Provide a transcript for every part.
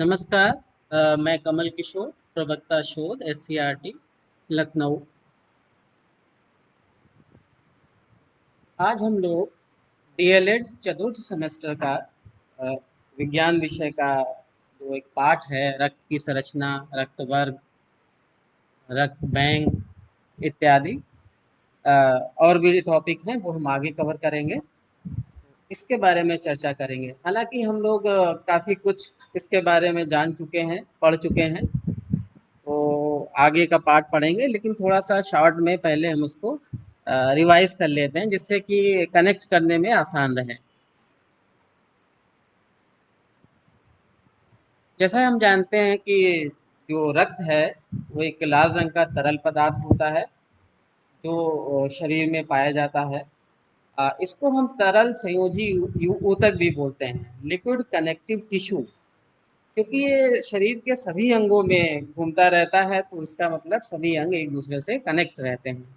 नमस्कार। मैं कमल किशोर, प्रवक्ता शोध SCRT लखनऊ। आज हम लोग DLED चतुर्थ सेमेस्टर का अ, विज्ञान विषय का जो एक पाठ है, रक्त की संरचना, रक्त वर्ग, रक्त बैंक इत्यादि अ, और भी टॉपिक हैं वो हम आगे कवर करेंगे। इसके बारे में चर्चा करेंगे। हालांकि हम लोग काफ़ी कुछ इसके बारे में जान चुके हैं, पढ़ चुके हैं। तो आगे का पार्ट पढ़ेंगे, लेकिन थोड़ा सा शॉर्ट में पहले हम उसको रिवाइज कर लेते हैं, जिससे कि कनेक्ट करने में आसान रहे। जैसा हम जानते हैं कि जो रक्त है वो एक लाल रंग का तरल पदार्थ होता है, जो शरीर में पाया जाता है। इसको हम तरल संयोजी ऊतक भी बोलते हैं, लिक्विड कनेक्टिव टिश्यू। क्योंकि ये शरीर के सभी अंगों में घूमता रहता है, तो इसका मतलब सभी अंग एक दूसरे से कनेक्ट रहते हैं।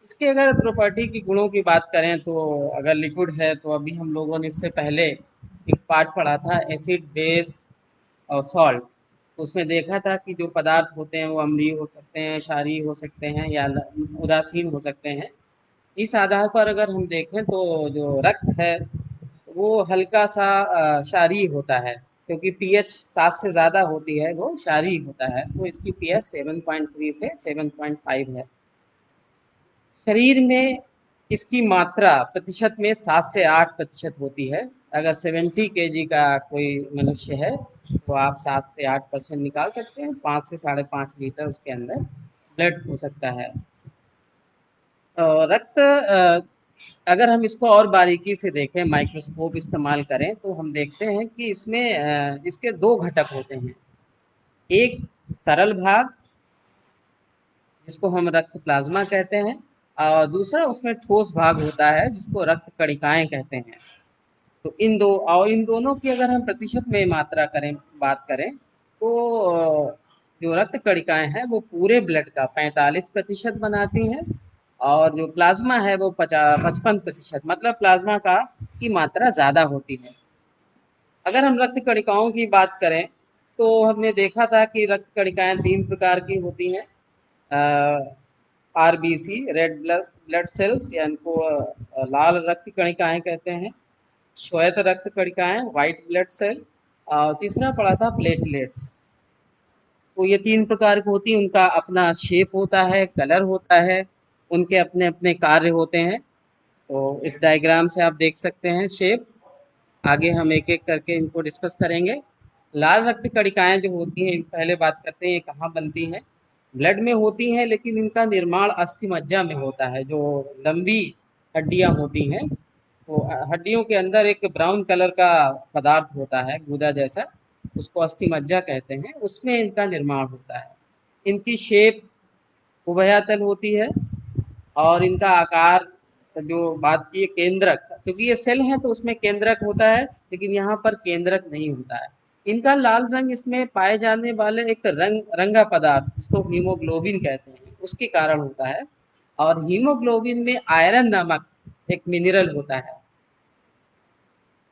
इसके अगर प्रॉपर्टी की गुणों की बात करें, तो अगर लिक्विड है तो अभी हम लोगों ने इससे पहले एक पार्ट पढ़ा था, एसिड बेस और सॉल्ट। तो उसमें देखा था कि जो पदार्थ होते हैं वो अम्लीय हो सकते हैं, क्षारीय हो सकते हैं या उदासीन हो सकते हैं। इस आधार पर अगर हम देखें तो जो रक्त है वो हल्का सा क्षारीय होता है, क्योंकि पीएच 7 से ज़्यादा होती है वो क्षारीय होता है। तो इसकी पीएच 7.3 से 7.5 है। शरीर में इसकी मात्रा प्रतिशत में 7 से 8% होती है। अगर 70 kg का कोई मनुष्य है तो आप 7 से 8% निकाल सकते हैं। 5 से 5.5 लीटर उसके अंदर ब्लड हो सकता है। रक्त अगर हम इसको और बारीकी से देखें, माइक्रोस्कोप इस्तेमाल करें, तो हम देखते हैं कि इसमें इसके दो घटक होते हैं। एक तरल भाग, जिसको हम रक्त प्लाज्मा कहते हैं, और दूसरा उसमें ठोस भाग होता है जिसको रक्त कणिकाएं कहते हैं। तो इन दोनों की अगर हम प्रतिशत में मात्रा करें, बात करें, तो जो रक्त कणिकाएं हैं वो पूरे ब्लड का 45% बनाती हैं, और जो प्लाज्मा है वो 55%, मतलब प्लाज्मा का की मात्रा ज़्यादा होती है। अगर हम रक्त कणिकाओं की बात करें, तो हमने देखा था कि रक्त कणिकाएं 3 प्रकार की होती हैं। RBC, red blood blood cells, या इनको लाल रक्त कणिकाएं कहते हैं। श्वेत रक्त कणिकाएं, व्हाइट ब्लड सेल। तीसरा पड़ा था प्लेटलेट्स। तो ये 3 प्रकार की होती हैं। उनका अपना शेप होता है, कलर होता है, उनके अपने अपने कार्य होते हैं। तो इस डायग्राम से आप देख सकते हैं शेप। आगे हम एक एक करके इनको डिस्कस करेंगे। लाल रक्त कणिकाएं जो होती हैं, पहले बात करते हैं ये कहाँ बनती हैं। ब्लड में होती हैं, लेकिन इनका निर्माण अस्थि मज्जा में होता है। जो लंबी हड्डियां होती हैं, तो हड्डियों के अंदर एक ब्राउन कलर का पदार्थ होता है, गूदा जैसा, उसको अस्थि मज्जा कहते हैं, उसमें इनका निर्माण होता है। इनकी शेप उभयतल होती है, और इनका आकार, जो बात की है केंद्रक, क्योंकि ये सेल है तो उसमें केंद्रक होता है, लेकिन यहाँ पर केंद्रक नहीं होता है। इनका लाल रंग इसमें पाए जाने वाले एक रंगा पदार्थ, जिसको हीमोग्लोबिन कहते हैं, उसके कारण होता है। और हीमोग्लोबिन में आयरन नामक एक मिनरल होता है।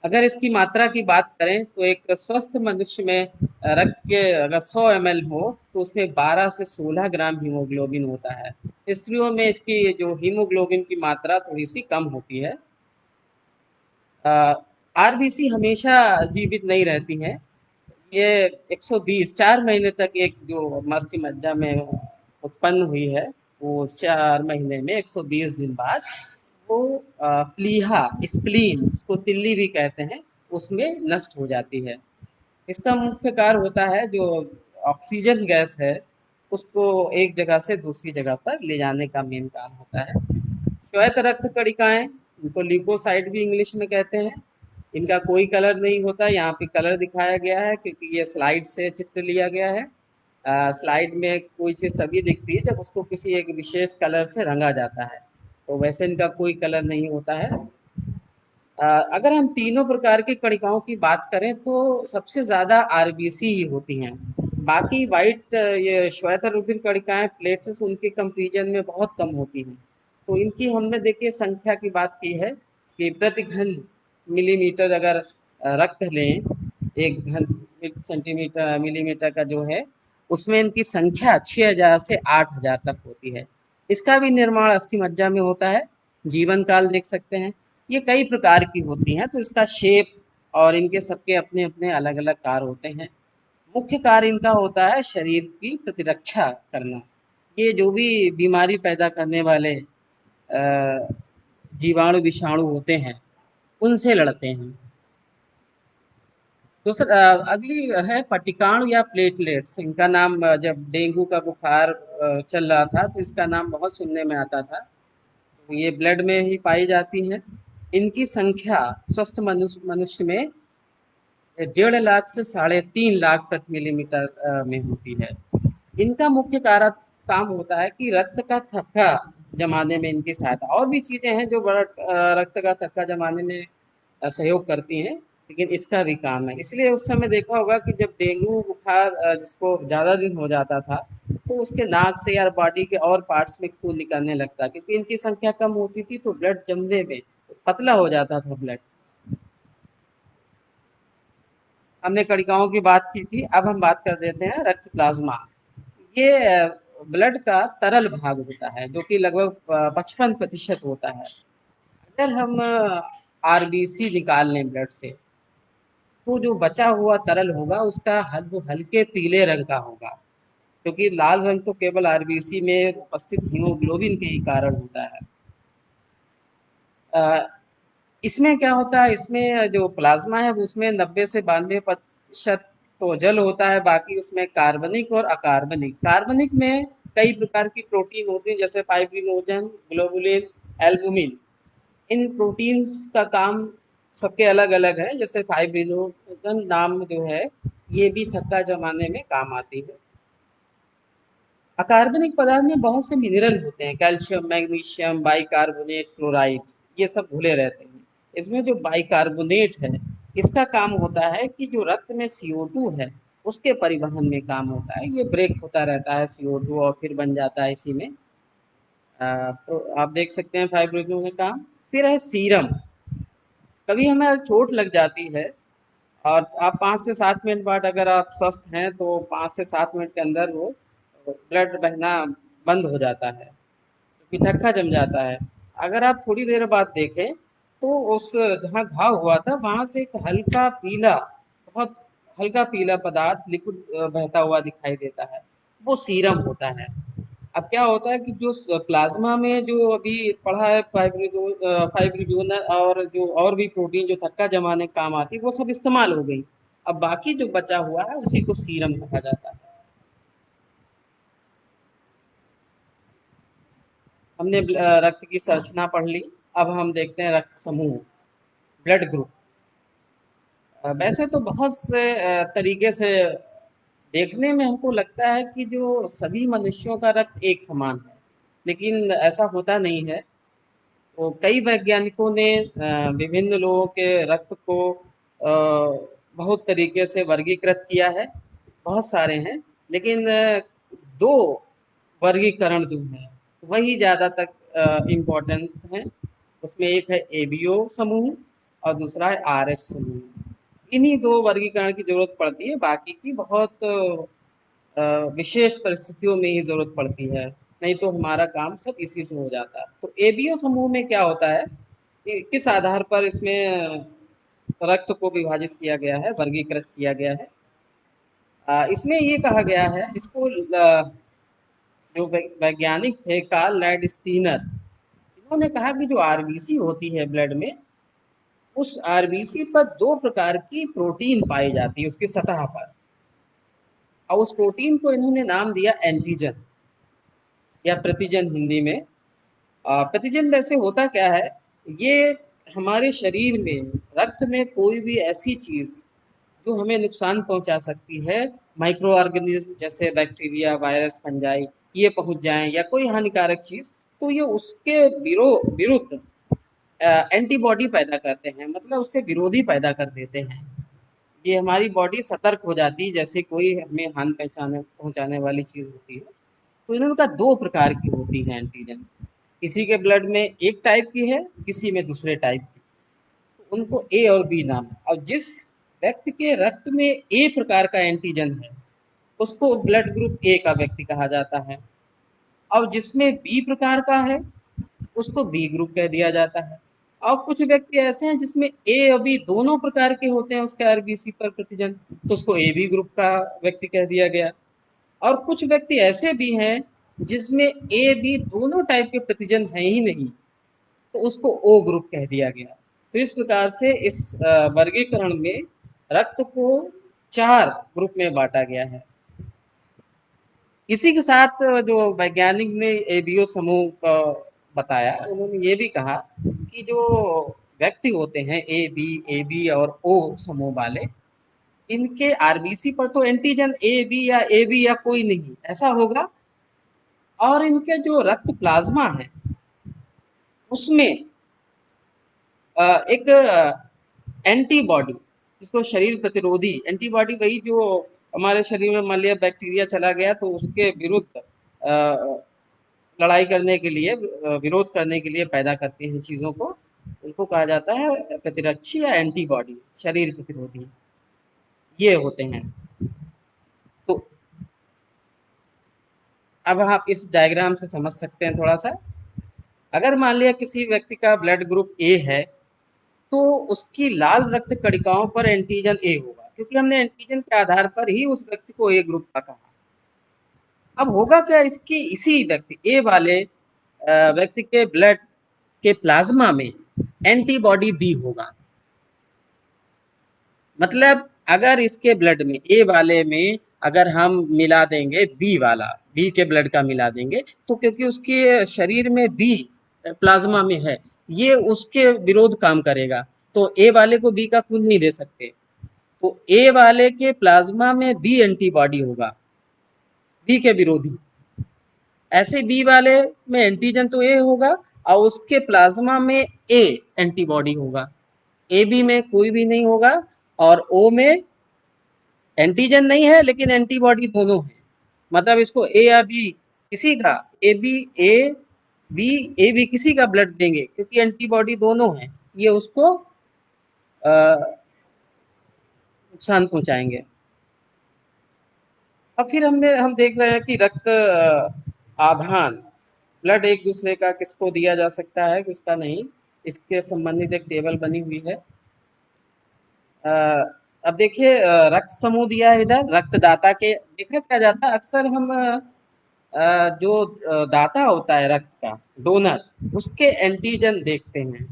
अगर इसकी मात्रा की बात करें, तो एक स्वस्थ मनुष्य में रक्त के अगर 100 ml हो, तो उसमें 12 से 16 ग्राम हीमोग्लोबिन होता है। स्त्रियों में इसकी जो हीमोग्लोबिन की मात्रा थोड़ी सी कम होती है। आरबीसी हमेशा जीवित नहीं रहती हैं। ये 120 4 महीने तक, एक जो मस्ती मज्जा में उत्पन्न हुई है, वो 4 महीने में 120 दिन बाद वो प्लीहा, स्प्लीन, जिसको तिल्ली भी कहते हैं, उसमें नष्ट हो जाती है। इसका मुख्य कार्य होता है जो ऑक्सीजन गैस है उसको एक जगह से दूसरी जगह पर ले जाने का मेन काम होता है। श्वेत रक्त कणिकाएं, इनको ल्यूकोसाइट भी इंग्लिश में कहते हैं। इनका कोई कलर नहीं होता। यहाँ पे कलर दिखाया गया है क्योंकि ये स्लाइड से चित्र लिया गया है। स्लाइड में कोई चीज़ तभी दिखती है जब उसको किसी एक विशेष कलर से रंगा जाता है, तो वैसे इनका कोई कलर नहीं होता है। अगर हम तीनों प्रकार की कणिकाओं की बात करें, तो सबसे ज़्यादा आरबीसी ही होती हैं। बाकी वाइट, ये श्वेत रुधिर कणिकाएं, प्लेटलेट्स, उनके कंपेरिजन में बहुत कम होती हैं। तो इनकी हमने देखिए संख्या की बात की है कि प्रति घन मिलीमीटर अगर रक्त लें, एक घन सेंटीमीटर मिलीमीटर का जो है, उसमें इनकी संख्या 6000 से 8000 तक होती है। इसका भी निर्माण अस्थि मज्जा में होता है। जीवन काल देख सकते हैं। ये कई प्रकार की होती हैं, तो इसका शेप और इनके सबके अपने अपने अलग अलग कार्य होते हैं। मुख्य कार्य इनका होता है शरीर की प्रतिरक्षा करना। ये जो भी बीमारी पैदा करने वाले जीवाणु विषाणु होते हैं, उनसे लड़ते हैं। तो सर अगली है पटिकाणु या प्लेटलेट्स। इनका नाम जब डेंगू का बुखार चल रहा था तो इसका नाम बहुत सुनने में आता था। तो ये ब्लड में ही पाई जाती हैं। इनकी संख्या स्वस्थ मनुष्य मनुष्य में 1.5 लाख से 3.5 लाख प्रति मिलीमीटर में होती है। इनका मुख्य कारक काम होता है कि रक्त का थक्का जमाने में इनकी सहायता। और भी चीजें हैं जो बड़ा रक्त का थक्का जमाने में सहयोग करती हैं, लेकिन इसका भी काम है। इसलिए उस समय देखा होगा कि जब डेंगू बुखार जिसको ज़्यादा दिन हो जाता था, तो उसके नाक से या बॉडी के और पार्ट्स में खून निकलने लगता, क्योंकि इनकी संख्या कम होती थी तो ब्लड जमने में पतला हो जाता था ब्लड। हमने कणिकाओं की बात की थी, अब हम बात कर देते हैं रक्त प्लाज्मा। ये ब्लड का तरल भाग होता है, जो कि लगभग 55% होता है। अगर हम आरबीसी निकाल लें ब्लड से, तो जो बचा हुआ तरल होगा उसका वो हल्के पीले रंग का होगा, क्योंकि लाल रंग तो केवल आरबीसी में उपस्थित हीमोग्लोबिन के ही कारण होता है। अ, इसमें क्या होता है, इसमें जो प्लाज्मा है वो उसमें 90 से 92% तो जल होता है, बाकी उसमें कार्बनिक और अकार्बनिक। कार्बनिक में कई प्रकार की प्रोटीन होती है, जैसे फाइब्रिनोजन, ग्लोबुलिन, एल्बुमिन। इन प्रोटीन्स का काम सबके अलग अलग है। जैसे फाइब्रिनोजन नाम जो है, ये भी थक्का जमाने में काम आती है। अकार्बनिक पदार्थ में बहुत से मिनरल होते हैं, कैल्शियम, मैग्नीशियम, बाइकार्बोनेट, क्लोराइड, ये सब घुले रहते हैं। इसमें जो बाइकार्बोनेट है, इसका काम होता है कि जो रक्त में CO2 है, उसके परिवहन में काम होता है। ये ब्रेक होता रहता है CO2 और फिर बन जाता है इसी में। तो आप देख सकते हैं फाइब्रिनो में काम। फिर है सीरम। कभी हमें चोट लग जाती है और आप 5 से 7 मिनट बाद अगर आप स्वस्थ हैं, तो 5 से 7 मिनट के अंदर वो ब्लड बहना बंद हो जाता है, क्योंकि थक्का जम जाता है। अगर आप थोड़ी देर बाद देखें, तो उस जहाँ घाव हुआ था वहां से एक हल्का पीला, बहुत हल्का पीला पदार्थ लिक्विड बहता हुआ दिखाई देता है। वो सीरम होता है। अब क्या होता है कि जो प्लाज्मा में जो अभी पढ़ा है फाइब्रिनोजन और जो और भी प्रोटीन जो थक्का जमाने काम आती है, वो सब इस्तेमाल हो गई। अब बाकी जो बचा हुआ है उसी को सीरम कहा जाता है। हमने रक्त की संरचना पढ़ ली। अब हम देखते हैं रक्त समूह, ब्लड ग्रुप। वैसे तो बहुत से तरीके से देखने में हमको लगता है कि जो सभी मनुष्यों का रक्त एक समान है, लेकिन ऐसा होता नहीं है। तो कई वैज्ञानिकों ने विभिन्न लोगों के रक्त को बहुत तरीके से वर्गीकृत किया है। बहुत सारे हैं, लेकिन दो वर्गीकरण जो हैं वही ज़्यादा तक इम्पोर्टेंट हैं। उसमें एक है एबीओ समूह और दूसरा है आरएच समूह। इन्हीं दो वर्गीकरण की जरूरत पड़ती है, बाकी की बहुत विशेष परिस्थितियों में ही जरूरत पड़ती है। नहीं तो हमारा काम सब इसी से हो जाता है। तो एबीओ समूह में क्या होता है कि किस आधार पर इसमें रक्त को विभाजित किया गया है, वर्गीकृत किया गया है। इसमें ये कहा गया है, इसको जो वैज्ञानिक थे कार्ल लैंड स्टीनर, इन्होंने कहा कि जो आरबीसी होती है ब्लड में, उस आरबीसी पर दो प्रकार की प्रोटीन पाई जाती है उसकी सतह पर। और उस प्रोटीन को इन्होंने नाम दिया एंटीजन या प्रतिजन हिंदी में। प्रतिजन वैसे होता क्या है, ये हमारे शरीर में रक्त में कोई भी ऐसी चीज जो हमें नुकसान पहुंचा सकती है, माइक्रो ऑर्गेनिज्म जैसे बैक्टीरिया, वायरस, फंजाई, ये पहुंच जाएं या कोई हानिकारक चीज, तो ये उसके विरुद्ध एंटीबॉडी पैदा करते हैं, मतलब उसके विरोधी पैदा कर देते हैं। ये हमारी बॉडी सतर्क हो जाती है जैसे कोई हमें हानि पहचाने पहुंचाने वाली चीज होती है। तो इन्होंने कहा दो प्रकार की होती है एंटीजन। किसी के ब्लड में एक टाइप की है, किसी में दूसरे टाइप की। तो उनको ए और बी नाम है। और जिस व्यक्ति के रक्त में ए प्रकार का एंटीजन है, उसको ब्लड ग्रुप ए का व्यक्ति कहा जाता है। और जिसमें बी प्रकार का है, उसको बी ग्रुप कह दिया जाता है। और कुछ व्यक्ति ऐसे हैं जिसमें ए और बी दोनों प्रकार के होते हैं उसके आरबीसी पर प्रतिजन, तो उसको ए बी ग्रुप का व्यक्ति कह दिया गया। और कुछ व्यक्ति ऐसे भी हैं जिसमें ए बी दोनों टाइप के प्रतिजन हैं ही नहीं, तो उसको ओ ग्रुप कह दिया गया। तो इस प्रकार से इस वर्गीकरण में रक्त को 4 ग्रुप में बांटा गया है। इसी के साथ जो वैज्ञानिक ने एबीओ समूह का बताया, उन्होंने ये भी कहा कि जो व्यक्ति होते हैं ए बी और ओ समूह वाले, इनके आरबीसी पर तो एंटीजन ए बी या कोई नहीं ऐसा होगा, और इनके जो रक्त प्लाज्मा है उसमें एक एंटीबॉडी, जिसको शरीर प्रतिरोधी एंटीबॉडी, वही जो हमारे शरीर में मान लिया बैक्टीरिया चला गया तो उसके विरुद्ध लड़ाई करने के लिए, विरोध करने के लिए पैदा करती हैं चीज़ों को, उनको कहा जाता है प्रतिरक्षी या एंटीबॉडी, शरीर प्रतिरोधी, ये होते हैं। तो अब आप इस डायग्राम से समझ सकते हैं थोड़ा सा। अगर मान लिया किसी व्यक्ति का ब्लड ग्रुप ए है, तो उसकी लाल रक्त कणिकाओं पर एंटीजन ए होगा, क्योंकि हमने एंटीजन के आधार पर ही उस व्यक्ति को ए ग्रुप का कहा। अब होगा क्या, इसकी इसी व्यक्ति ए वाले व्यक्ति के ब्लड के प्लाज्मा में एंटीबॉडी बी होगा। मतलब अगर इसके ब्लड में ए वाले में अगर हम मिला देंगे बी वाला, बी के ब्लड का मिला देंगे, तो क्योंकि उसके शरीर में बी प्लाज्मा में है, ये उसके विरोध काम करेगा, तो ए वाले को बी का खून नहीं दे सकते, तो ए वाले के प्लाज्मा में बी एंटीबॉडी होगा, बी के विरोधी। ऐसे बी वाले में एंटीजन तो ए होगा और उसके प्लाज्मा में ए एंटीबॉडी होगा, ए बी में कोई भी नहीं होगा, और ओ में एंटीजन नहीं है लेकिन एंटीबॉडी दोनों है। मतलब इसको ए या बी किसी का, A B A B A B किसी का ब्लड देंगे, क्योंकि एंटीबॉडी दोनों है, ये उसको नुकसान पहुंचाएंगे। और फिर हम देख रहे हैं कि रक्त आधान, ब्लड एक दूसरे का किसको दिया जा सकता है किसका नहीं, इसके संबंधित एक टेबल बनी हुई है। अ, अब देखिए, रक्त समूह दिया है इधर, रक्तदाता के देखा क्या जाता है अक्सर हम, जो दाता होता है रक्त का, डोनर, उसके एंटीजन देखते हैं,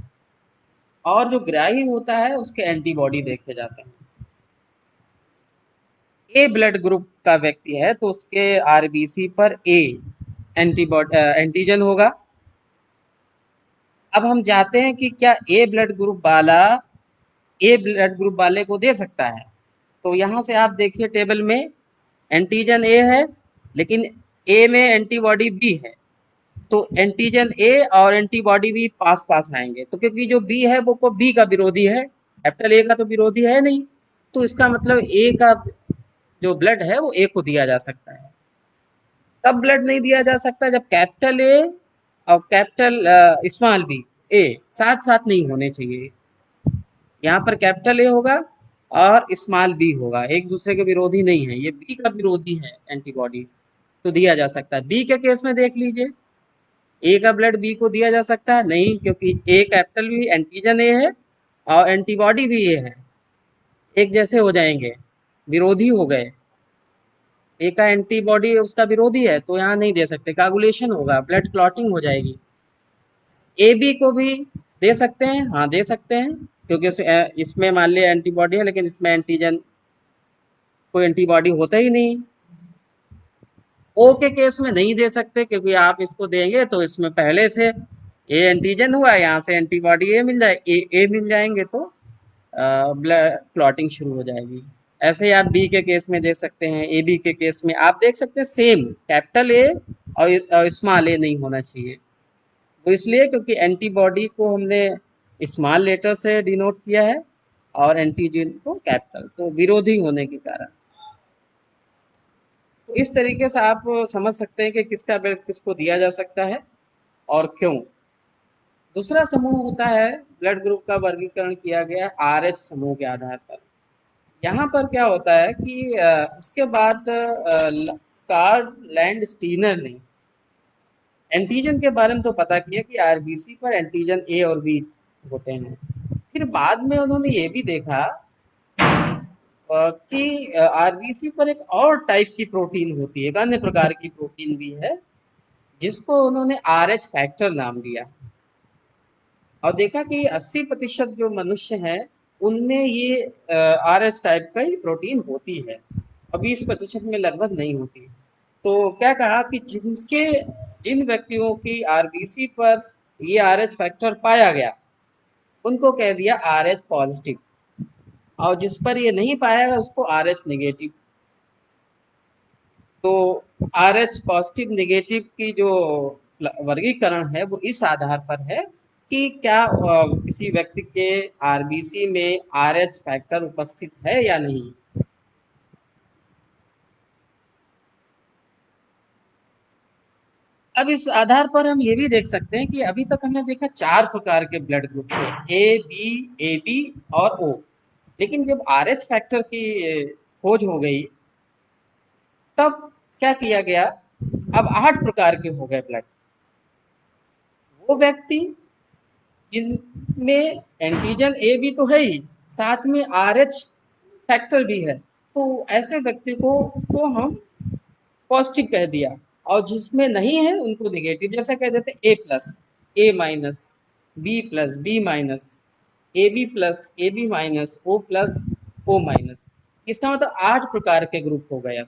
और जो ग्राही होता है उसके एंटीबॉडी देखे जाते हैं। ए ब्लड ग्रुप का व्यक्ति है तो उसके आरबीसी पर ए एंटीबॉडी एंटीजन होगा। अब हम जाते हैं कि क्या ए ब्लड ग्रुप वाले को दे सकता है, तो यहाँ से आप देखिए टेबल में एंटीजन ए है, लेकिन ए में एंटीबॉडी बी है, तो एंटीजन ए और एंटीबॉडी भी पास पास आएंगे, तो क्योंकि जो बी है वो बी का विरोधी है, कैपिटल ए का तो विरोधी है नहीं, तो इसका मतलब ए का जो ब्लड है वो ए को दिया जा सकता है। तब ब्लड नहीं दिया जा सकता जब कैपिटल ए और कैपिटल स्मॉल बी ए साथ साथ नहीं होने चाहिए। यहाँ पर कैपिटल ए होगा और स्मॉल बी होगा, एक दूसरे के विरोधी नहीं है, ये बी का विरोधी है एंटीबॉडी, तो दिया जा सकता है। बी के केस में देख लीजिए, ए का ब्लड बी को दिया जा सकता है नहीं, क्योंकि ए कैपिटल भी एंटीजन ए है और एंटीबॉडी भी ए है, एक जैसे हो जाएंगे, विरोधी हो गए, ए का एंटीबॉडी उसका विरोधी है, तो यहाँ नहीं दे सकते, कागुलेशन होगा, ब्लड क्लॉटिंग हो जाएगी। ए बी को भी दे सकते हैं, हाँ दे सकते हैं, क्योंकि इसमें मान लिया एंटीबॉडी है लेकिन इसमें एंटीजन कोई एंटीबॉडी होता ही नहीं। ओ के केस में नहीं दे सकते, क्योंकि आप इसको देंगे तो इसमें पहले से ए एंटीजन हुआ, यहाँ से एंटीबॉडी ए मिल जाएंगे, तो ब्लड क्लॉटिंग शुरू हो जाएगी। ऐसे ही आप बी के केस में दे सकते हैं, ए बी के केस में आप देख सकते हैं सेम, कैपिटल ए और स्मॉल ए नहीं होना चाहिए, तो इसलिए क्योंकि एंटीबॉडी को हमने स्मॉल लेटर से डिनोट किया है और एंटीजन को कैपिटल, तो विरोधी होने के कारण। तो इस तरीके से आप समझ सकते हैं कि किसका ब्लड किसको दिया जा सकता है और क्यों। दूसरा समूह होता है, ब्लड ग्रुप का वर्गीकरण किया गया आर एच समूह के आधार पर। यहाँ पर क्या होता है कि उसके बाद कार्ल लैंड स्टीनर ने एंटीजन के बारे में तो पता किया कि आरबीसी पर एंटीजन ए और बी होते हैं। फिर बाद में उन्होंने ये भी देखा कि आरबीसी पर एक और टाइप की प्रोटीन होती है, एक अन्य प्रकार की प्रोटीन भी है, जिसको उन्होंने आर एच फैक्टर नाम दिया। और देखा कि 80% जो मनुष्य हैं उनमें ये आर एच टाइप का ही प्रोटीन होती है और 20% में लगभग नहीं होती। तो क्या कहा कि जिन व्यक्तियों की आरबीसी पर ये आर एच फैक्टर पाया गया उनको कह दिया आर एच पॉजिटिव, और जिस पर ये नहीं पाया गया उसको आर एच निगेटिव। तो आर एच पॉजिटिव निगेटिव की जो वर्गीकरण है वो इस आधार पर है कि क्या किसी व्यक्ति के आरबीसी में आर एच फैक्टर उपस्थित है या नहीं। अब इस आधार पर हम ये भी देख सकते हैं कि अभी तक हमने देखा 4 प्रकार के ब्लड ग्रुप थे, ए बी और ओ। लेकिन जब आर एच फैक्टर की खोज हो गई तब क्या किया गया, अब 8 प्रकार के हो गए ब्लड। वो व्यक्ति जिनमें एंटीजन ए भी तो है ही, साथ में आर एच फैक्टर भी है, तो ऐसे व्यक्ति को हम पॉजिटिव कह दिया। और जिसमें नहीं है उनको निगेटिव, जैसे कह देते A plus, A minus, B plus, B minus, A B plus, A B minus, O plus, O minus. इसका मतलब 8 प्रकार के ग्रुप हो गए। अब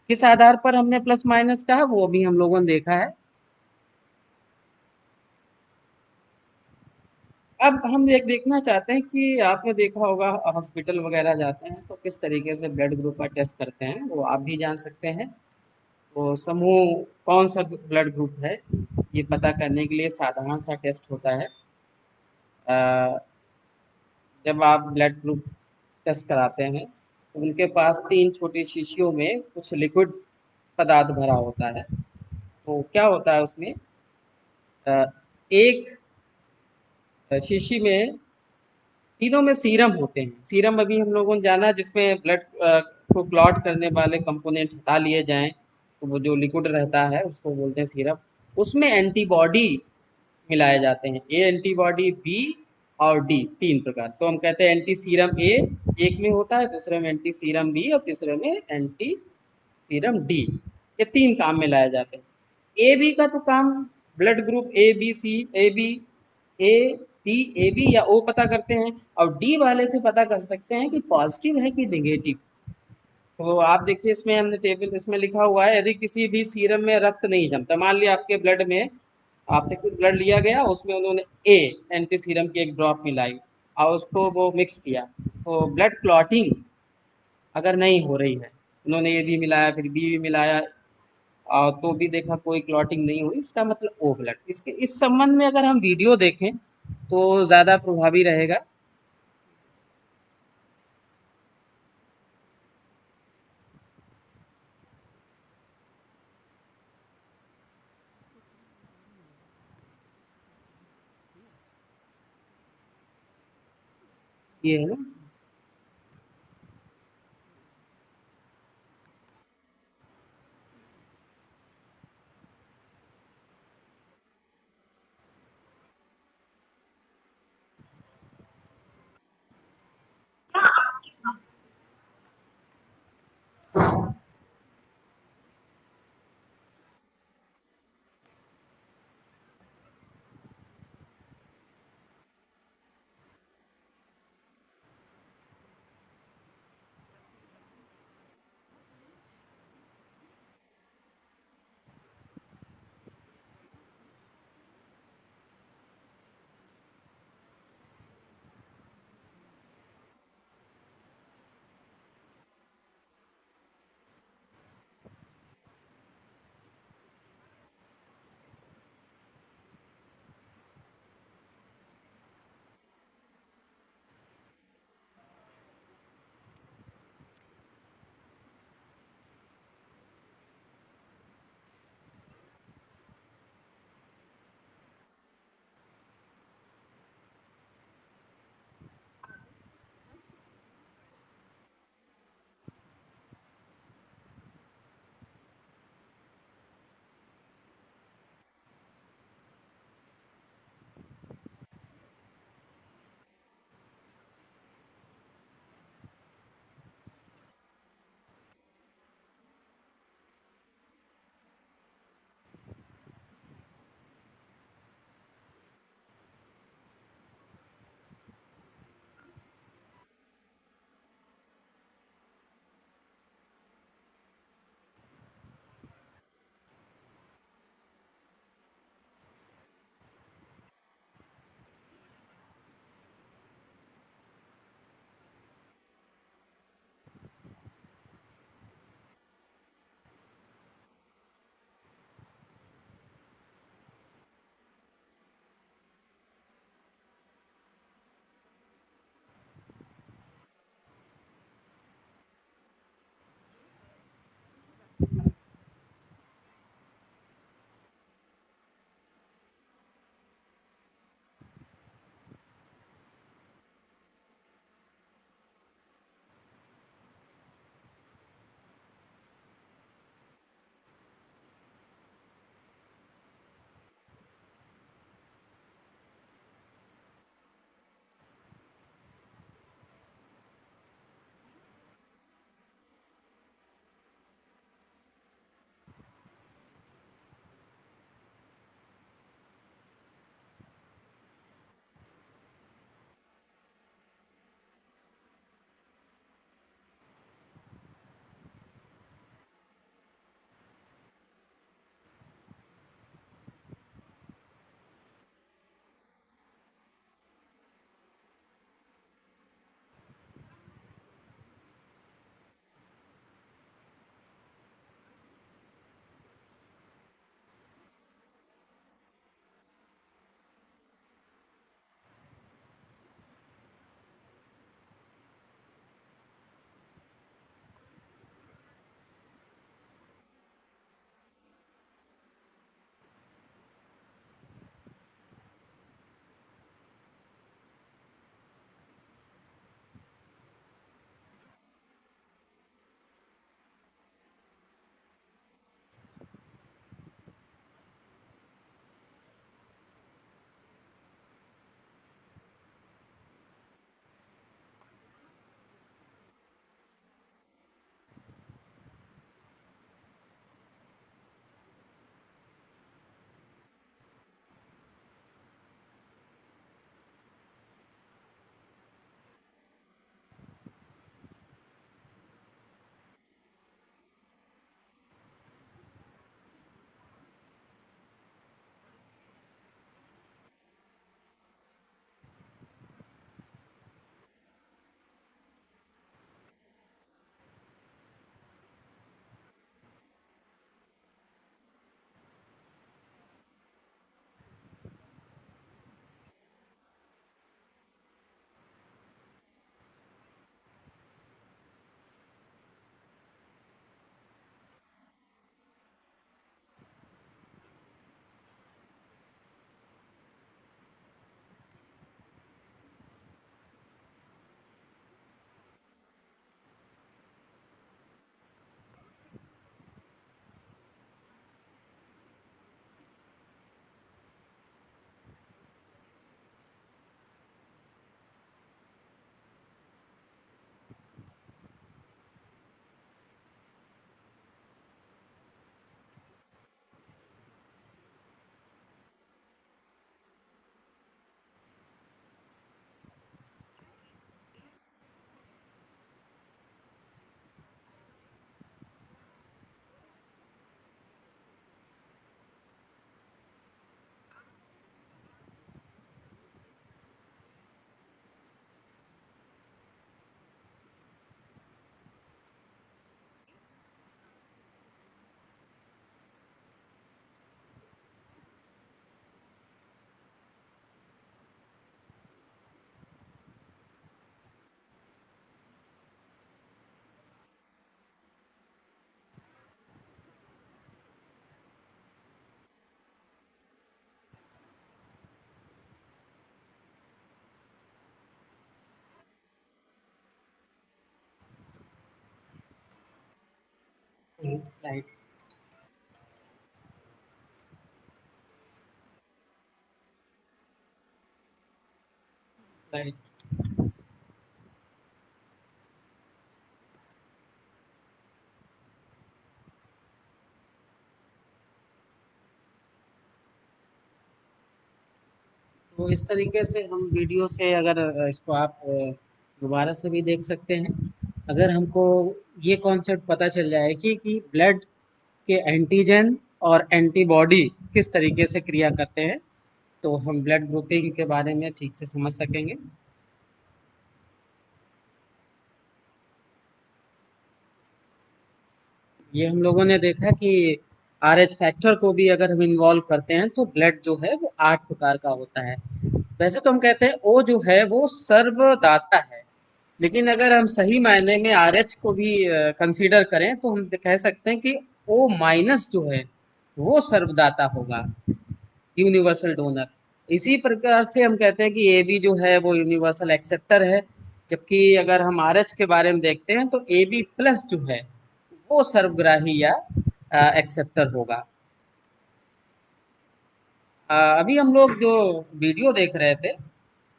किस आधार पर हमने प्लस माइनस कहा वो भी हम लोगों ने देखा है। अब हम एक देखना चाहते हैं कि आपने देखा होगा हॉस्पिटल वगैरह जाते हैं तो किस तरीके से ब्लड ग्रुप का टेस्ट करते हैं, वो आप भी जान सकते हैं। तो समूह कौन सा ब्लड ग्रुप है ये पता करने के लिए साधारण सा टेस्ट होता है। अ, जब आप ब्लड ग्रुप टेस्ट कराते हैं तो उनके पास 3 छोटी शीशियों में कुछ लिक्विड पदार्थ भरा होता है। तो क्या होता है उसमें, अ, एक शीशी में तीनों में सीरम होते हैं। सीरम अभी हम लोगों ने जाना जिसमें ब्लड को क्लॉट करने वाले कंपोनेंट हटा लिए जाएं तो वो जो लिक्विड रहता है उसको बोलते हैं सीरम। उसमें एंटीबॉडी मिलाए जाते हैं, ए एंटीबॉडी, बी और डी, 3 प्रकार। तो हम कहते हैं एंटी सीरम ए एक में होता है, दूसरे में एंटी सीरम बी और तीसरे में एंटी सीरम डी। ये 3 काम में लाए जाते हैं। ए बी का तो काम blood group A B C, A B, A B, A B या ओ पता करते हैं, और डी वाले से पता कर सकते हैं कि पॉजिटिव है कि नेगेटिव। तो आप देखिए इसमें हमने टेबल इसमें लिखा हुआ है, यदि किसी भी सीरम में रक्त नहीं जमता, मान लिया आपके ब्लड में आपने कुछ ब्लड लिया गया उसमें उन्होंने ए एंटी सीरम की एक ड्रॉप मिलाई और उसको वो मिक्स किया, तो ब्लड क्लॉटिंग अगर नहीं हो रही है, उन्होंने ए भी मिलाया फिर बी भी मिलाया और तो भी देखा कोई क्लॉटिंग नहीं हुई, इसका मतलब ओ ब्लड। इसके इस संबंध में अगर हम वीडियो देखें तो ज़्यादा प्रभावी रहेगा। ये है ना। Slide slide. तो इस तरीके से हम वीडियो से अगर इसको आप दोबारा से भी देख सकते हैं। अगर हमको ये कॉन्सेप्ट पता चल जाए कि ब्लड के एंटीजन और एंटीबॉडी किस तरीके से क्रिया करते हैं, तो हम ब्लड ग्रुपिंग के बारे में ठीक से समझ सकेंगे। ये हम लोगों ने देखा कि RH फैक्टर को भी अगर हम इन्वॉल्व करते हैं तो ब्लड जो है वो 8 प्रकार का होता है। वैसे तो हम कहते हैं ओ जो है वो सर्वदाता है, लेकिन अगर हम सही मायने में RH को भी कंसीडर करें तो हम कह सकते हैं कि ओ माइनस जो है वो सर्वदाता होगा, यूनिवर्सल डोनर। इसी प्रकार से हम कहते हैं कि AB जो है वो यूनिवर्सल एक्सेप्टर है, जबकि अगर हम RH के बारे में देखते हैं तो AB प्लस जो है वो सर्वग्राही या एक्सेप्टर होगा। अभी हम लोग जो वीडियो देख रहे थे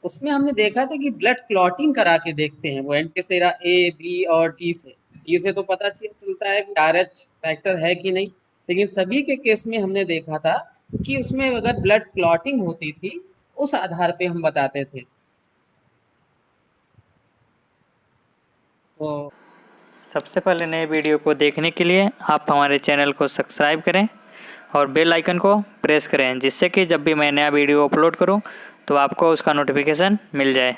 उसमें हमने देखा था कि ब्लड क्लॉटिंग करा के देखते हैं वो एंटीसेरा A, B और T से। टी से तो पता चलता है कि RH फैक्टर है कि नहीं, लेकिन सभी के केस में हमने देखा था कि उसमें अगर ब्लड क्लॉटिंग होती थी उस आधार पे हम बताते थे। तो सबसे पहले नए वीडियो को देखने के लिए आप हमारे चैनल को सब्सक्राइब करें और बेल आइकन को प्रेस करें, जिससे कि जब भी मैं नया वीडियो अपलोड करूं तो आपको उसका नोटिफिकेशन मिल जाए।